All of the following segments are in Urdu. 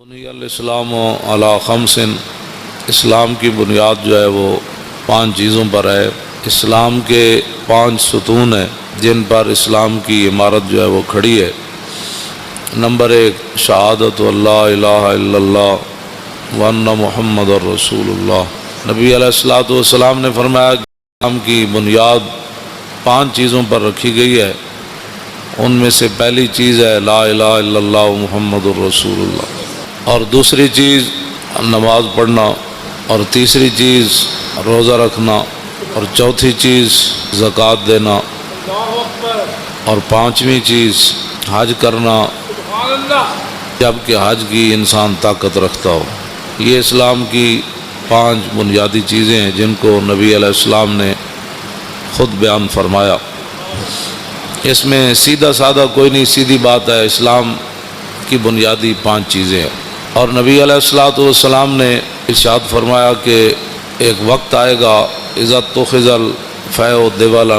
بنی الاسلام علی خمسن، اسلام کی بنیاد جو ہے وہ 5 چیزوں پر ہے۔ اسلام کے 5 ستون ہیں جن پر اسلام کی عمارت جو ہے وہ کھڑی ہے۔ نمبر 1 شہادت اللہ الہ الا اللہ وان محمد رسول اللہ۔ نبی علیہ الصلوۃ والسلام نے فرمایا کہ اسلام کی بنیاد 5 چیزوں پر رکھی گئی ہے، ان میں سے پہلی چیز ہے لا الہ الا اللہ محمد رسول اللہ، اور دوسری چیز نماز پڑھنا، اور تیسری چیز روزہ رکھنا، اور چوتھی چیز زکوٰۃ دینا، اور 5ویں چیز حج کرنا جب کہ حج کی انسان طاقت رکھتا ہو۔ یہ اسلام کی 5 بنیادی چیزیں ہیں جن کو نبی علیہ السلام نے خود بیان فرمایا۔ اس میں سیدھا سادہ کوئی نہیں، سیدھی بات ہے، اسلام کی بنیادی 5 چیزیں ہیں۔ اور نبی علیہ الصلوۃ والسلام نے ارشاد فرمایا کہ ایک وقت آئے گا اذا اتخذ الفیء دولا،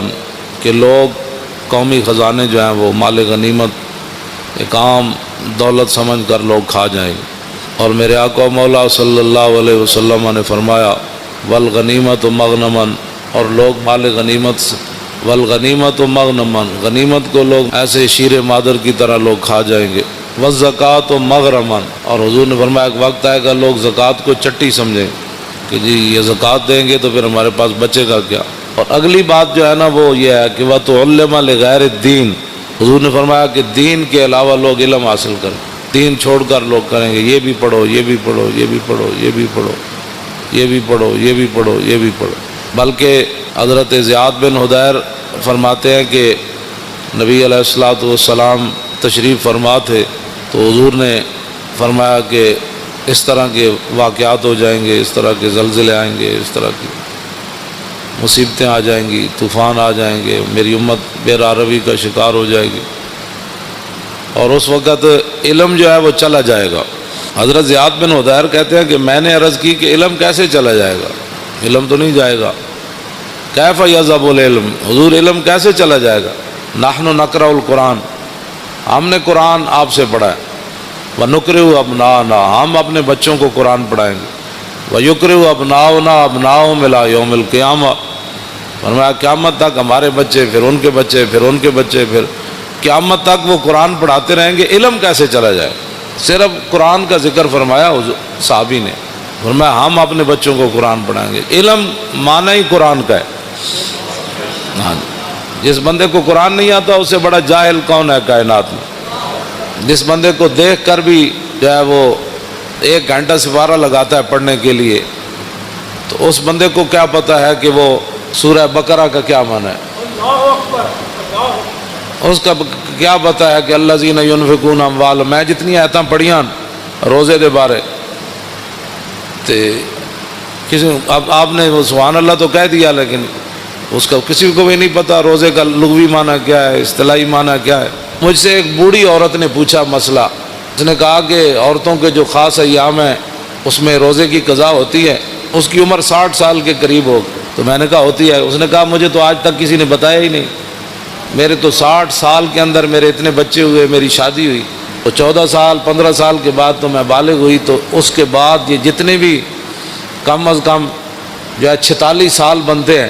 کہ لوگ قومی خزانے جو ہیں وہ مال غنیمت ایک عام دولت سمجھ کر لوگ کھا جائیں گے، اور میرے آقا مولا صلی اللہ علیہ وسلم نے فرمایا والغنیمت مغنما، اور لوگ مال غنیمت والغنیمت مغنما، غنیمت کو لوگ ایسے شیر مادر کی طرح لوگ کھا جائیں گے، والزکوٰۃ مغرما، اور حضور نے فرمایا ایک وقت آئے گا لوگ زکوٰۃ کو چٹی سمجھیں کہ جی یہ زکوٰۃ دیں گے تو پھر ہمارے پاس بچے گا کیا۔ اور اگلی بات جو ہے نا وہ یہ ہے کہ وَتُعَلِّمَ لِغَيْرِ الدِّينِ، حضور نے فرمایا کہ دین کے علاوہ لوگ علم حاصل کریں، دین چھوڑ کر لوگ کریں گے یہ بھی پڑھو یہ بھی پڑھو یہ بھی پڑھو یہ بھی پڑھو یہ بھی پڑھو یہ بھی پڑھو یہ بھی پڑھو۔ بلکہ حضرت زیاد بن حدیر فرماتے ہیں کہ نبی علیہ الصلوۃ والسلام تشریف فرما تھے تو حضور نے فرمایا کہ اس طرح کے واقعات ہو جائیں گے، اس طرح کے زلزلے آئیں گے، اس طرح کی مصیبتیں آ جائیں گی، طوفان آ جائیں گے، میری امت بے راہ کا شکار ہو جائے گی، اور اس وقت علم جو ہے وہ چلا جائے گا۔ حضرت زیاد بن حدیر کہتے ہیں کہ میں نے عرض کی کہ علم کیسے چلا جائے گا، علم تو نہیں جائے گا، کیف یذهب العلم، حضور علم کیسے چلا جائے گا، نحن نقرأ القرآن، ہم نے قرآن آپ سے پڑھا ہے، وَنُقْرِئُ أَبْنَاءَنَا، ہم اپنے بچوں کو قرآن پڑھائیں گے، وَيُقْرِئُ أَبْنَاؤُنَا أَبْنَاءَهُمْ إِلَىٰ يَوْمِ الْقِيَامَةِ، فرمایا قیامت تک ہمارے بچے، پھر ان کے بچے، پھر ان کے بچے، پھر قیامت تک وہ قرآن پڑھاتے رہیں گے۔ علم کیسے چلا جائے، صرف قرآن کا ذکر فرمایا صحابی نے، فرمایا ہم اپنے بچوں کو قرآن پڑھائیں گے۔ علم معنی ہی قرآن کا ہے۔ ہاں، جس بندے کو قرآن نہیں آتا اس سے بڑا جاہل کون ہے کائنات میں؟ جس بندے کو دیکھ کر بھی جو ہے وہ 1 گھنٹہ سپارہ لگاتا ہے پڑھنے کے لیے، تو اس بندے کو کیا پتہ ہے کہ وہ سورہ بقرہ کا کیا معنی ہے، اس کا کیا پتہ ہے کہ الذین ینفقون اموالهم، میں جتنی آیتاں پڑھیاں روزے دے بارے تے کسی اب آپ نے وہ سبحان اللہ تو کہہ دیا، لیکن اس کا کسی کو بھی نہیں پتہ روزے کا لغوی معنی کیا ہے، اصطلاحی معنی کیا ہے۔ مجھ سے ایک بوڑھی عورت نے پوچھا مسئلہ، اس نے کہا کہ عورتوں کے جو خاص ایام ہیں اس میں روزے کی قضا ہوتی ہے، اس کی عمر 60 سال کے قریب ہو، تو میں نے کہا ہوتی ہے، اس نے کہا مجھے تو آج تک کسی نے بتایا ہی نہیں، میرے تو 60 سال کے اندر میرے اتنے بچے ہوئے، میری شادی ہوئی تو 14 سال 15 سال کے بعد تو میں بالغ ہوئی، تو اس کے بعد یہ جتنے بھی کم از کم جو ہے 46 سال بنتے ہیں،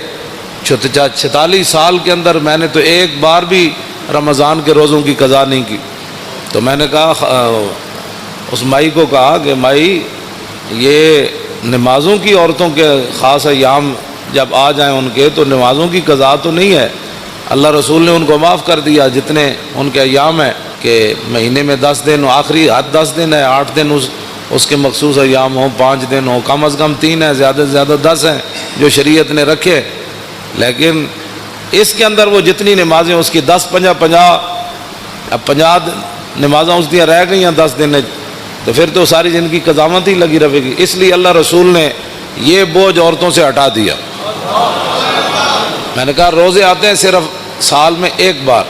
46 سال کے اندر میں نے تو ایک بار بھی رمضان کے روزوں کی قضا نہیں کی۔ تو میں نے کہا اس مائی کو کہا کہ مائی یہ نمازوں کی عورتوں کے خاص ایام جب آ جائیں ان کے تو نمازوں کی قضا تو نہیں ہے، اللہ رسول نے ان کو معاف کر دیا جتنے ان کے ایام ہیں کہ مہینے میں 10 دن، آخری حد 10 دن ہے، 8 دن اس کے مخصوص ایام ہوں، 5 دن ہوں، کم از کم 3 ہیں، زیادہ سے زیادہ 10 ہیں جو شریعت نے رکھے، لیکن اس کے اندر وہ جتنی نمازیں اس کی 10 50 نمازیں اس دیا رہ گئی ہیں 10 دن، تو پھر تو ساری زندگی قضاوت ہی لگی رہے گی۔ اس لیے اللہ رسول نے یہ بوجھ عورتوں سے ہٹا دیا۔ میں نے کہا روزے آتے ہیں صرف سال میں 1 بار،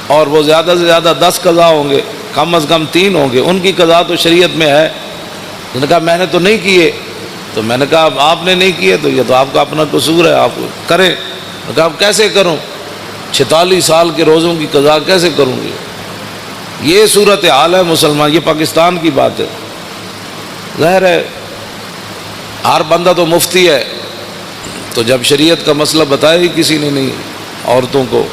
اور وہ زیادہ سے زیادہ 10 قضا ہوں گے، کم از کم 3 ہوں گے، ان کی قضا تو شریعت میں ہے۔ اس نے کہا میں نے تو نہیں کیے، تو میں نے کہا آپ نے نہیں کیے تو یہ تو آپ کا اپنا قصور ہے، آپ کریں۔ میں کہا اب کیسے کروں، 46 سال کے روزوں کی قضا کیسے کروں گی؟ یہ صورت حال ہے مسلمان. یہ پاکستان کی بات ہے. ظاہر ہے ہر بندہ تو مفتی ہے، تو جب شریعت کا مسئلہ بتایا ہی کسی نے نہیں عورتوں کو.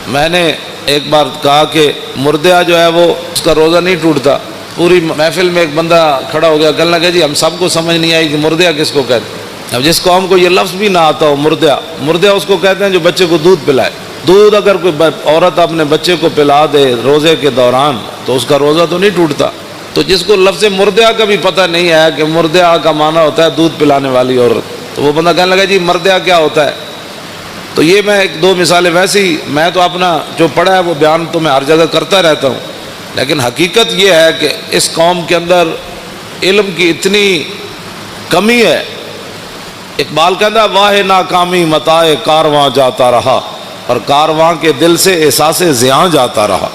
میں نے ایک بار کہا کہ مردہ جو ہے وہ اس کا روزہ نہیں ٹوٹتا. پوری محفل میں ایک بندہ کھڑا ہو گیا، کہنے لگا جی ہم سب کو سمجھ نہیں آئی کہ مردہ کس کو کہتے ہیں. اب جس قوم کو یہ لفظ بھی نہ آتا ہو مردہ، مردہ اس کو کہتے ہیں جو بچے کو دودھ پلائے. دودھ اگر کوئی عورت اپنے بچے کو پلا دے روزے کے دوران تو اس کا روزہ تو نہیں ٹوٹتا. تو جس کو لفظ مردہ کا بھی پتہ نہیں ہے کہ مردہ کا معنی ہوتا ہے دودھ پلانے والی عورت، تو وہ بندہ کہنے لگا جی مردہ کیا ہوتا ہے. تو یہ میں ایک دو مثالیں ویسے ہی، میں تو اپنا جو پڑھا ہے وہ بیان تو میں ہر جگہ کرتا رہتا ہوں، لیکن حقیقت یہ ہے کہ اس قوم کے اندر علم کی اتنی کمی ہے. اقبال کہتا ہے واہ ناکامی متاع کارواں جاتا رہا اور کارواں کے دل سے احساس زیاں جاتا رہا.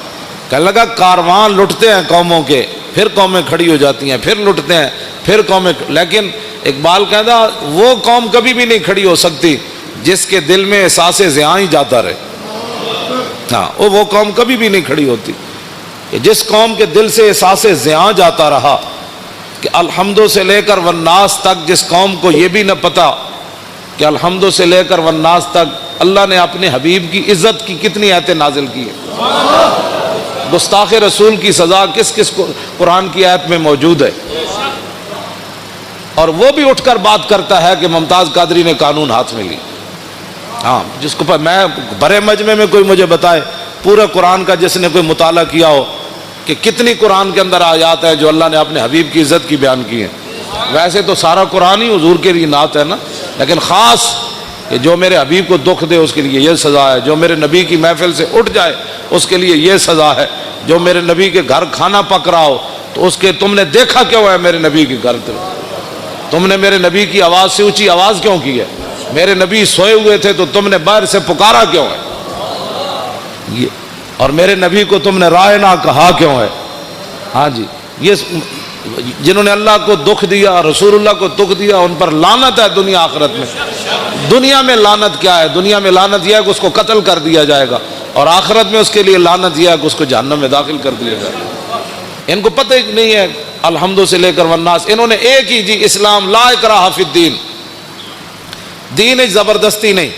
کہنے لگا کارواں لٹتے ہیں قوموں کے، پھر قومیں کھڑی ہو جاتی ہیں، پھر لٹتے ہیں، پھر قومیں. لیکن اقبال کہتا وہ قوم کبھی بھی نہیں کھڑی ہو سکتی جس کے دل میں احساس زیاں ہی جاتا رہے. ہاں وہ قوم کبھی بھی نہیں کھڑی ہوتی کہ جس قوم کے دل سے احساس زیاں جاتا رہا. کہ الحمدو سے لے کر والناس تک جس قوم کو یہ بھی نہ پتا کہ الحمدو سے لے کر والناس تک اللہ نے اپنے حبیب کی عزت کی کتنی آیتیں نازل کی ہے. گستاخ رسول کی سزا کس کس کو قرآن کی آیت میں موجود ہے. اور وہ بھی اٹھ کر بات کرتا ہے کہ ممتاز قادری نے قانون ہاتھ میں لی. ہاں جس کو میں بڑے مجمع میں کوئی مجھے بتائے پورا قرآن کا جس نے کوئی مطالعہ کیا ہو کہ کتنی قرآن کے اندر آیات ہیں جو اللہ نے اپنے حبیب کی عزت کی بیان کی ہیں. ویسے تو سارا قرآن ہی حضور کے لیے نعت ہے نا، لیکن خاص کہ جو میرے حبیب کو دکھ دے اس کے لیے یہ سزا ہے، جو میرے نبی کی محفل سے اٹھ جائے اس کے لیے یہ سزا ہے، جو میرے نبی کے گھر کھانا پک رہا ہو تو اس کے تم نے دیکھا کیوں ہے میرے نبی کے گھر، تم نے میرے نبی کی آواز سے اونچی آواز کیوں کی ہے، میرے نبی سوئے ہوئے تھے تو تم نے باہر سے پکارا کیوں ہے یہ، اور میرے نبی کو تم نے رائنا کہا کیوں ہے. ہاں جی، یہ جنہوں نے اللہ کو دکھ دیا رسول اللہ کو دکھ دیا ان پر لعنت ہے دنیا آخرت میں. دنیا میں لعنت کیا ہے؟ دنیا میں لعنت یہ ہے کہ اس کو قتل کر دیا جائے گا، اور آخرت میں اس کے لیے لعنت یہ ہے کہ اس کو جہنم میں داخل کر دیا جائے گا. ان کو پتہ ہی نہیں ہے الحمدو سے لے کر والناس. انہوں نے ایک ہی جی اسلام لا اکراہ فی الدین، دین زبردستی نہیں.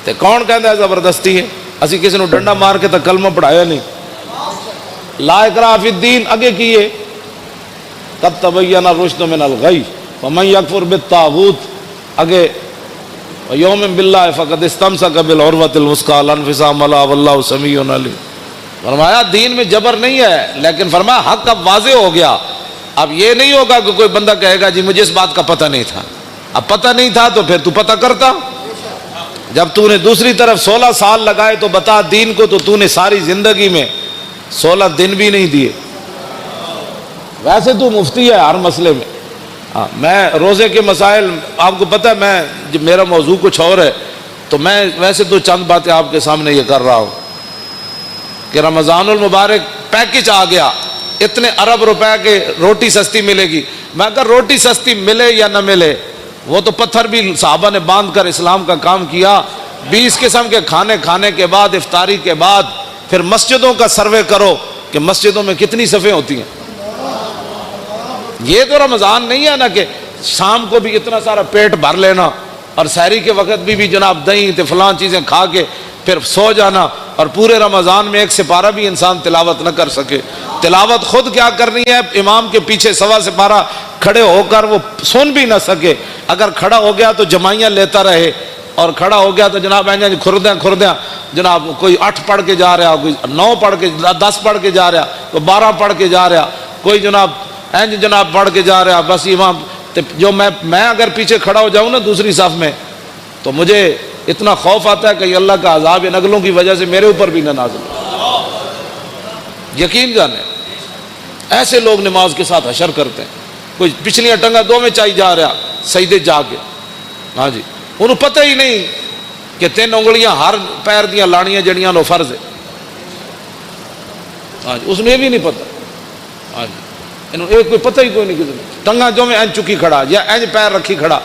تے کون کہندا ہے زبردستی ہے؟ اسی کسی نے ڈنڈا مار کے تو کلمہ پڑھایا نہیں. لا اکراہ فی الدین اگے کیے قد تبین الرشد من الغی ومن یکفر بالطاغوت اگے یوم باللہ فقد استمسک بالعروۃ الوثقی لا انفصام لها واللہ سمیع علیم. فرمایا دین میں جبر نہیں ہے، لیکن فرمایا حق اب واضح ہو گیا. اب یہ نہیں ہوگا کہ کوئی بندہ کہے گا جی مجھے اس بات کا پتہ نہیں تھا. اب پتہ نہیں تھا تو پھر تو پتہ کرتا. جب تو نے دوسری طرف 16 سال لگائے تو بتا دین کو، تو نے ساری زندگی میں 16 دن بھی نہیں دیے. ویسے تو مفتی ہے ہر مسئلے میں. ہاں میں روزے کے مسائل آپ کو پتہ ہے، میں جب میرا موضوع کچھ اور ہے تو میں ویسے تو چند باتیں آپ کے سامنے یہ کر رہا ہوں کہ رمضان المبارک پیکج آ گیا، اتنے ارب روپے کے روٹی سستی ملے گی. میں اگر روٹی سستی ملے یا نہ ملے، وہ تو پتھر بھی صحابہ نے باندھ کر اسلام کا کام کیا. 20 قسم کے کھانے کھانے کے بعد افطاری کے بعد پھر مسجدوں کا سروے کرو کہ مسجدوں میں کتنی صفیں ہوتی ہیں. یہ تو رمضان نہیں ہے نا کہ شام کو بھی اتنا سارا پیٹ بھر لینا اور سحری کے وقت بھی جناب دہی تے فلاں چیزیں کھا کے پھر سو جانا، اور پورے رمضان میں ایک سپارہ بھی انسان تلاوت نہ کر سکے. تلاوت خود کیا کرنی ہے، امام کے پیچھے سوا سپارہ کھڑے ہو کر وہ سن بھی نہ سکے. اگر کھڑا ہو گیا تو جمائیاں لیتا رہے، اور کھڑا ہو گیا تو جناب کھردیاں جناب کوئی 8 پڑھ کے جا رہا، کوئی 9 پڑھ کے 10 پڑھ کے جا رہا، کوئی 12 پڑھ کے جا رہا، کوئی جناب پڑھ کے جا رہا. بس امام جو میں اگر پیچھے کھڑا ہو جاؤں نا دوسری صف میں تو مجھے اتنا خوف آتا ہے کہ اللہ کا عذاب ان اگلوں کی وجہ سے میرے اوپر بھی نہ نازل ہو. یقین جانے ایسے لوگ نماز کے ساتھ حشر کرتے ہیں. کوئی پچھلیاں ٹنگا دو میں چاہی جا رہا سجدے جا کے. ہاں جی، انہوں پتہ ہی نہیں کہ 3 انگلیاں ہر پیر دیاں لانیاں جڑیاں نو فرض ہے. ہاں جی، اس میں بھی نہیں پتہ. ہاں جی، انہوں کوئی پتہ ہی کوئی نہیں کسی نے. ٹنگا جو میں این چکی کھڑا یا این پیر رکھی کھڑا.